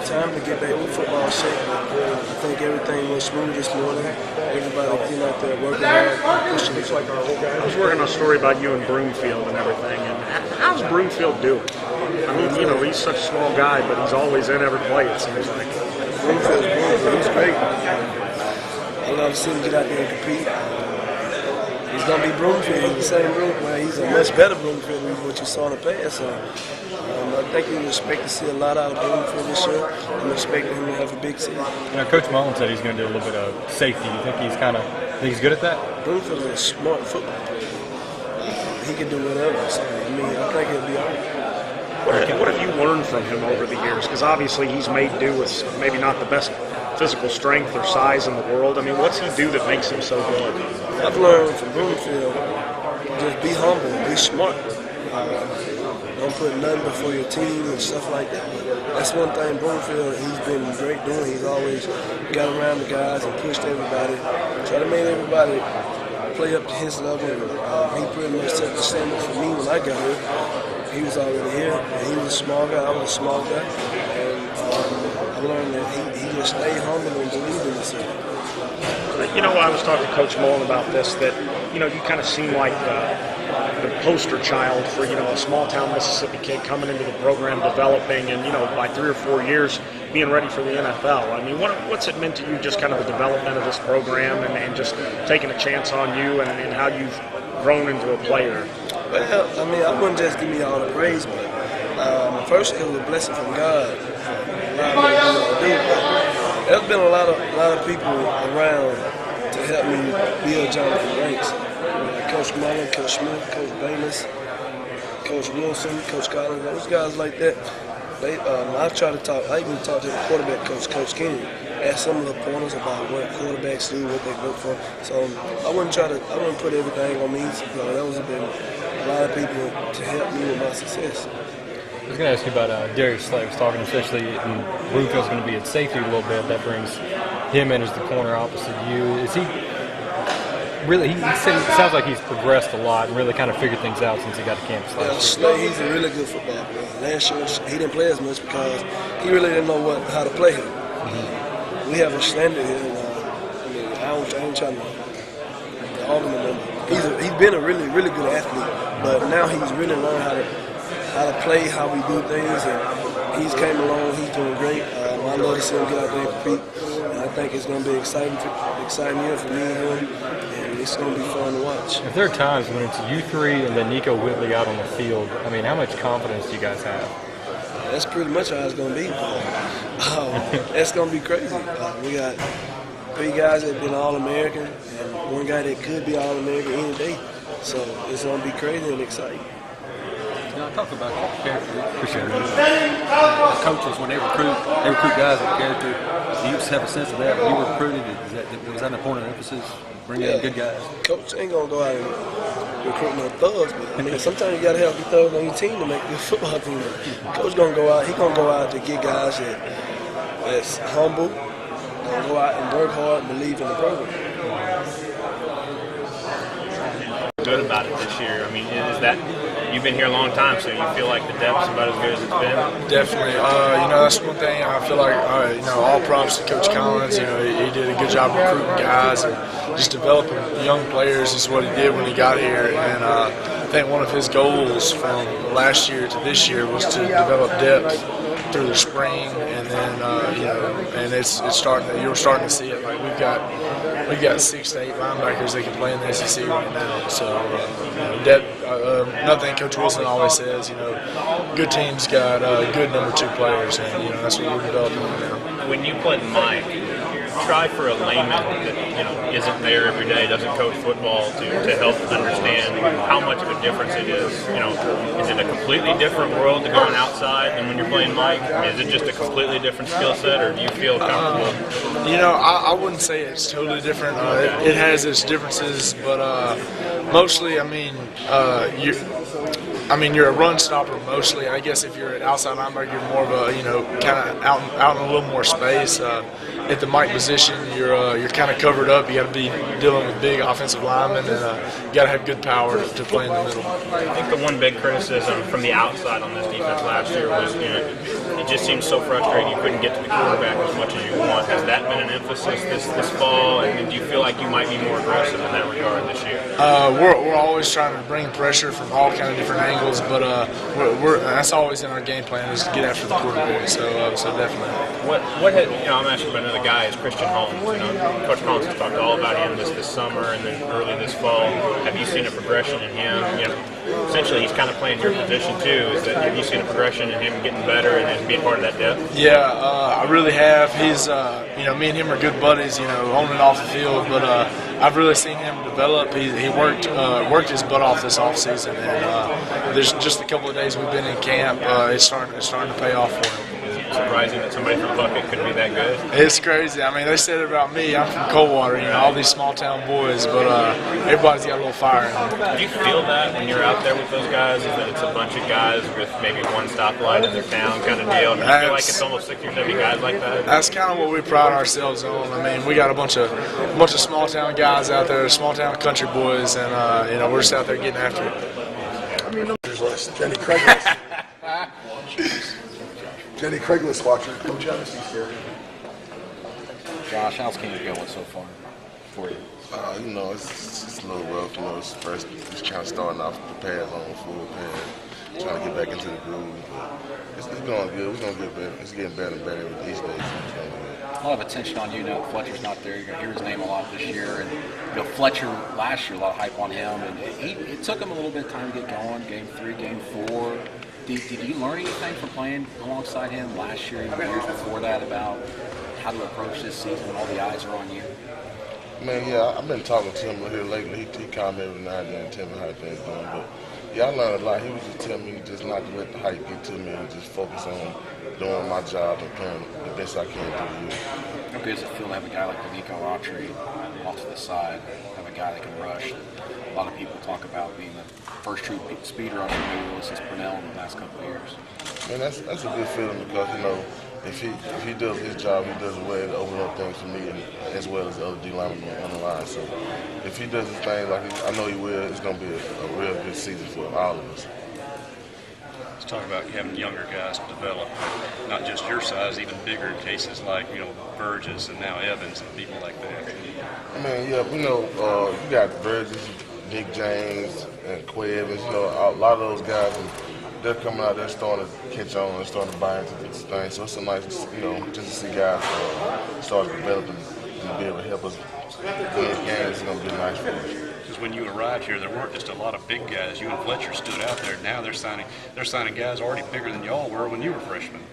time to get back to football shape. I think everything went smooth this morning. Everybody been out there working hard, pushing each other. I was working on a story about you and Broomfield and everything. And how's Broomfield doing? I mean, you know, he's such a small guy, but he's always in every play, it seems like. Broomfield's Broomfield. He's great. I love to see him get out there and compete. He's going to be Broomfield. He's the same Broomfield. He's a much better Broomfield than what you saw in the past. So, I think we expect to see a lot out of Broomfield this year. I'm expecting him to have a big season. You know, Coach Mullen said he's going to do a little bit of safety. You think he's good at that? Broomfield is a smart football player. He can do whatever. So, I mean, I think he'll be all right. What have you learned from him over the years? Because obviously he's made do with maybe not the best physical strength or size in the world. I mean, what's he do that makes him so good? I've learned from Broomfield, just be humble, be smart. Don't put nothing before your team and stuff like that. That's one thing Broomfield, he's been great doing. He's always got around the guys and pushed everybody. Try to make everybody play up to his level. He pretty much set the standard for me when I got here. He was already here, and he was a small guy. I was a small guy. And I learned that he just stayed humble and believed in himself. You know, I was talking to Coach Mullen about this, that, you know, you kind of seem like the poster child for, you know, a small-town Mississippi kid coming into the program, developing, and, you know, by 3 or 4 years being ready for the NFL. I mean, what's it meant to you, just kind of the development of this program and just taking a chance on you and how you've grown into a player? Well, I mean, I wouldn't just give me all the praise, but first it was a blessing from God. There's been a lot of people around to help me build Jonathan ranks. Coach Mullen, Coach Smith, Coach Bayless, Coach Wilson, Coach Collins, those guys like that. I even talked to the quarterback coach, Coach Kenny, ask some of the pointers about what quarterbacks do, what they look for. So I wouldn't put everything on me. Those have been a lot of people to help me with my success. I was going to ask you about Darius Slay. I was talking especially, and Broomfield's going to be at safety a little bit. That brings him in as the corner opposite you. Is he really? He sounds like he's progressed a lot and really kind of figured things out since he got to campus last year. Slay, he's a really good football player. Last year he didn't play as much because he really didn't know how to play here. Mm-hmm. We have a standard here. I ain't trying to argue with him. He's been a really, really good athlete, but now he's really learned how to play, how we do things, and he's came along. He's doing great. I love to see him get out there and compete, and I think it's going to be exciting year for me and him, and it's going to be fun to watch. If there are times when it's you three and then Nico Whitley out on the field, I mean, how much confidence do you guys have? That's pretty much how it's going to be. That's going to be crazy. We got 3 guys that have been All-American and 1 guy that could be All-American any day. So it's going to be crazy and exciting. Talk about character. Appreciate it. Coaches, when they recruit guys with character. Do you have a sense of that when you were recruited? Was that an important emphasis? Bring in good guys. Coach ain't gonna go out and recruit no thugs, but I mean sometimes you gotta have the thugs on your team to make a good football team. Coach gonna go out. He gonna go out to get guys that's humble, go out and work hard, and believe in the program. Good about it this year. I mean, is that you've been here a long time, so you feel like the depth's about as good as it's been? Definitely. That's one thing I feel like. All props to Coach Collins. He did a good job recruiting guys and just developing young players. Is what he did when he got here. And I think one of his goals from last year to this year was to develop depth through the spring, and then and it's starting. You're starting to see it. Like we've got 6 to 8 linebackers that can play in the SEC right now. So depth. Another thing Coach Wilson always says, good teams got good number 2 players, and that's what we're developing right now. When you played Mike, try for a layman that isn't there every day, doesn't coach football, to help understand how much of a difference it is. Is it a completely different world to going outside than when you're playing Mike? Is it just a completely different skill set, or do you feel comfortable? I wouldn't say it's totally different. It has its differences, but mostly, you're a run stopper mostly. I guess if you're an outside linebacker, you're more of a, kind of out in a little more space. At the Mike position, you're kind of covered up. You got to be dealing with big offensive linemen, and you got to have good power to play in the middle. I think the one big criticism from the outside on this defense last year was, it just seems so frustrating. You couldn't get to the quarterback as much as you want. Has that been an emphasis this fall? And do you feel like you might be more aggressive in that regard this year? We're always trying to bring pressure from all kind of different angles, but that's always in our game plan is to get after the quarterback. So definitely. What had, I'm asking about another guy is Christian Holmes. Coach Collins has talked all about him this summer and then early this fall. Have you seen a progression in him? Essentially he's kind of playing your position too. Have you seen a progression in him getting better and being part of that depth? Yeah, I really have. He's me and him are good buddies, on and off the field, but I've really seen him develop. He worked his butt off this offseason, and there's just a couple of days we've been in camp. It's starting to pay off for him. Surprising that somebody from Bucket could be that good. It's crazy. I mean, they said it about me. I'm from Coldwater, all these small town boys, but everybody's got a little fire in them. Do you feel that when you're out there with those guys? Is that it's a bunch of guys with maybe one stoplight in their town kind of deal? Do you feel like it's almost 60 or 70 guys like that? That's kind of what we pride ourselves on. I mean, we got a bunch of small town guys out there, small town country boys, and we're just out there getting after it. Jenny Craiglis. Jenny Craiglis watcher. Coach Evans here. Josh, how's camp going so far for you? It's a little rough. It's first just kind of starting off with the pads on, full pad, trying to get back into the groove. It's going good. We're going to get better. It's getting better and better with each day. So it's going to be good. A lot of attention on you now. Fletcher's not there. You're going to hear his name a lot this year. And Fletcher last year, a lot of hype on him. And it took him a little bit of time to get going. Game 3, Game 4. Did you learn anything from playing alongside him last year and the years before that about how to approach this season when all the eyes are on you? Man, yeah, I've been talking to him here lately. He called me every now and then and tell me how things going. But yeah, I learned a lot. He was just telling me just not to let the hype get to me and just focus on doing my job and playing the best I can through the year. How good does it feel to have a guy like Nico Autry off to the side, have a guy that can rush? A lot of people talk about being the first true speed rusher, maybe Ulysses Purnell in the last couple of years. Man, that's a good feeling because if he does his job, he does it well to open up things for me and as well as the other D linemen on the line. So if he does his thing like I know he will, it's going to be a real good season for all of us. Let's talk about having younger guys develop, not just your size, even bigger cases like Burgess and now Evans and people like that. I mean, yeah, you got Burgess, Nick James, and Quay Evans. A lot of those guys, and they're coming out there starting to catch on and starting to buy into this thing. So it's a nice, just to see guys start developing and be able to help us win games. It's going to be nice for us. Because when you arrived here, there weren't just a lot of big guys. You and Fletcher stood out there. Now they're signing guys already bigger than y'all were when you were freshmen.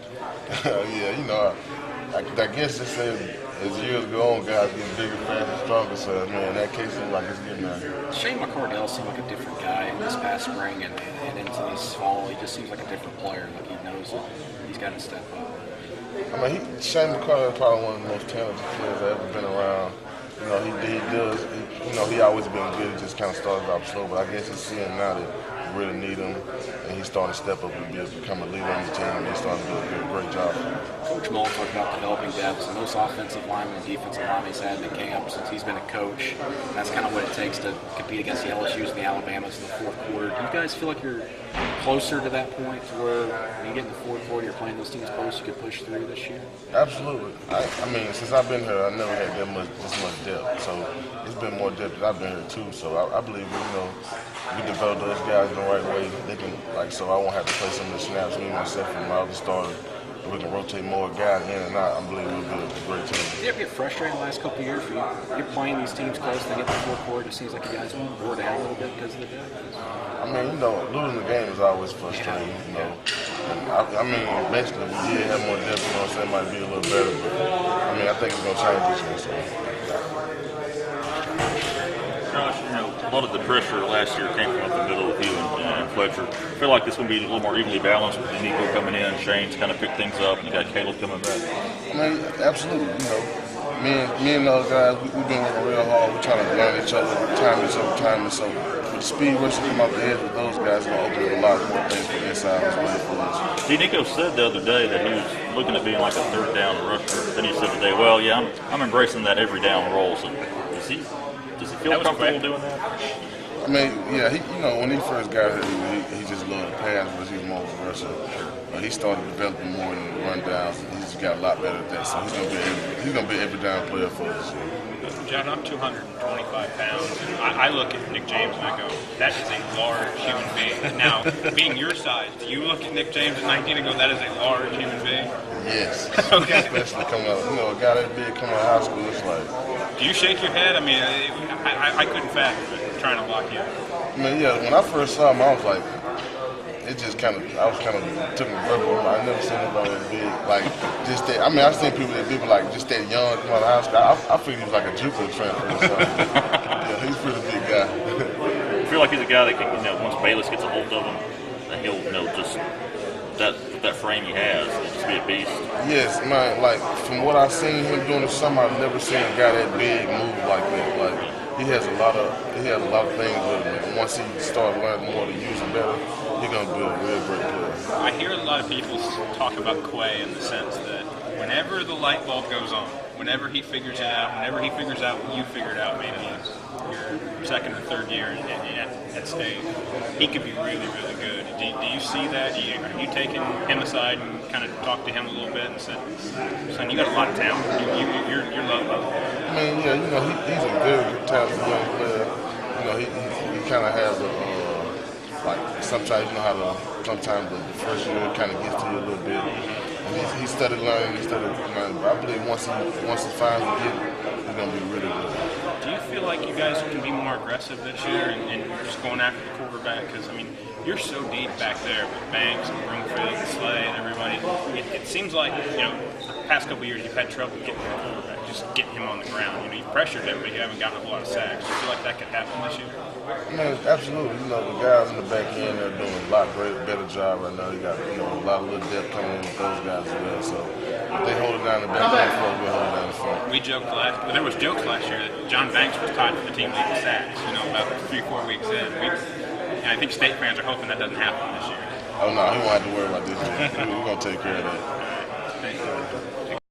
Yeah, I guess just as years go on, guys get bigger, faster, stronger. So, in that case, it's like it's getting there. Shane McCordell seemed like a different guy this past spring and into this fall. He just seems like a different player. Like he knows that he's got to step up. Shane McCordell is probably one of the most talented players I've ever been around. He always been good. He just kind of started off slow, but I guess he's seeing now that we really need him, and he's starting to step up and become a leader on the team, and he's starting to do a great job. Coach Mull talked about developing depth, and those offensive linemen and defensive linemen he's had in the camp since he's been a coach. That's kind of what it takes to compete against the LSUs and the Alabamas in the fourth quarter. Do you guys feel like you're closer to that point to where when you get in the fourth quarter, you're playing those teams close, you could push through this year? Absolutely. Since I've been here, I never had this much depth. So it's been more depth that I've been here too. So I believe we develop those guys in the right way. They can so I won't have to play some of the snaps, me myself and my other starter. We can rotate more guys in and out. I believe we'll be a great team. Did you ever get frustrated the last couple of years? You're playing these teams close, they get the fourth quarter. It seems like you guys wore down a little bit because of the depth. Losing the game is always frustrating, And eventually we did have more depth, it might be a little better, but I think it's going to change this year. Josh, a lot of the pressure last year came from up the middle of you and Fletcher. I feel like this is going to be a little more evenly balanced with Nico coming in, Shane's kind of picked things up, and you got Caleb coming back. Absolutely. Me and those guys, we've been working real hard. We're trying to learn each other, time. So with the speed rush come off the edge with those guys, it's going to open up a lot more things for inside as well for us. Nico said the other day that he was looking at being like a third down rusher. Then he said today, well, yeah, I'm embracing that every down role. So does he feel comfortable doing that? When he first got here, he just loved the pass, but he's more of a rusher. He started developing more in the rundowns, and he's got a lot better at that. So he's gonna be an every down player for us. John, I'm 225 pounds, and I look at Nick James and I go, that is a large human being. Now, being your size, do you look at Nick James at 19 and go, that is a large human being? Yes. Okay. Especially coming out, a guy that big coming out of high school, it's like. Do you shake your head? I mean, I couldn't fathom it, trying to block you. I mean, yeah, when I first saw him, I was like, it just kind of, took me verbal. I never seen nobody that big, like, just that. I mean, I've seen people that big, but like, just that young, come out of high school. I figured he was like a Jupiter transfer or something. Yeah, he's a pretty big guy. I feel like he's a guy that can, once Bayless gets a hold of him, that he'll, just that frame he has, he'll just be a beast. Yes, man, like, from what I've seen him doing this summer, I've never seen a guy that big move like that. Like, he has a lot of things with him. And once he starts learning more to use them better, he's gonna be a real great player. I hear a lot of people talk about Quay in the sense that whenever the light bulb goes on, whenever he figures it out, whenever he figures out what you figured out, maybe your second or third year at State, he could be really, really good. Do you see that? Are you taking him aside and kind of talk to him a little bit and said, son, you got a lot of talent. You're lovely. I mean, yeah, he's a very talented young player. He kind of has like sometimes sometimes the first year kind of gets to you a little bit. And he started learning, but I believe once he finally gets it, he's gonna be really good. Do you feel like you guys can be more aggressive this year and just going after the quarterback? Because, I mean, you're so deep back there with Banks and Broomfield and Slay and everybody. It seems like, the past couple of years you've had trouble getting the quarterback, just getting him on the ground. You've pressured him, but you haven't gotten a whole lot of sacks. Do you feel like that could happen this year? Absolutely. The guys in the back end are doing a lot better job right now. You got a lot of little depth coming in with those guys as well. So if they hold it down the back end, we'll hold it down the front. We joked there was jokes last year that John Banks was tied for the team leading sacks. About 3-4 weeks in. And I think State fans are hoping that doesn't happen this year. Oh no, he won't have to worry about this. We're gonna take care of that. Thank you.